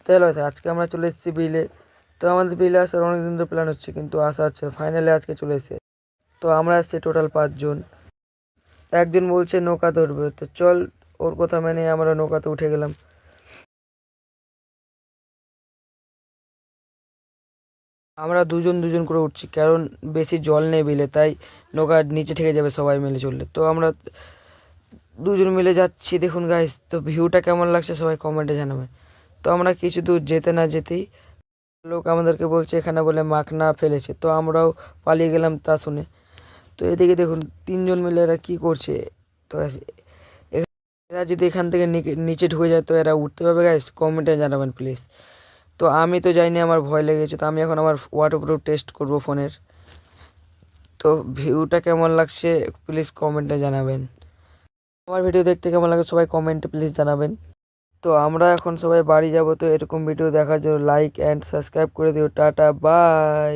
তাহলে আজকে আমরা চলে এসেছি বিলে। তো আমাদের বিলে আসার অনেক দিন ধরে প্ল্যান হচ্ছে, কিন্তু আসা হচ্ছে ফাইনালি আজকে চলে এসেছে। তো আমরা আসছি টোটাল 5 জন। একজন বলছে নৌকা ধরবে, তো চল ওর কথা মেনে আমরা নৌকাতে উঠে গেলাম। আমরা দুজন দুজন করে উঠছি, কারণ বেশি জল নেই বিলে, তাই নৌকা নিচে ঠেকে যাবে সবাই মিলে চললে। তো আমরা দুজন মিলে যাচ্ছি। দেখুন গাইস, তো ভিউটা কেমন লাগছে সবাই কমেন্টে জানাবেন। তো আমরা কিছু দূর যেতে না যেতেই লোক আমাদেরকে বলছে এখানে বলে মাখনা ফেলেছে, তো আমরাও পালিয়ে গেলাম তা শুনে। তো এদিকে দেখুন 3জন মিলে এরা কি করছে। তো এরা যদি এখান থেকে নিচে ঢুকে যায় তো এরা উঠতে পারবে গাইস, কমেন্টে জানাবেন প্লিজ। তো আমি তো যাইনি, আমার ভয় লেগেছে, তো আমি এখন আমার ওয়াটারপ্রুফ টেস্ট করব ফোনের। তো ভিউটা কেমন লাগছে প্লিজ কমেন্টে জানাবেন। আমার ভিডিও দেখতে কেমন লাগে সবাই কমেন্টে প্লিজ জানাবেন। তো আমরা এখন সবাই বাড়ি যাব, তো এরকম ভিডিও দেখার জন্য লাইক অ্যান্ড সাবস্ক্রাইব করে দিও। Tata bye.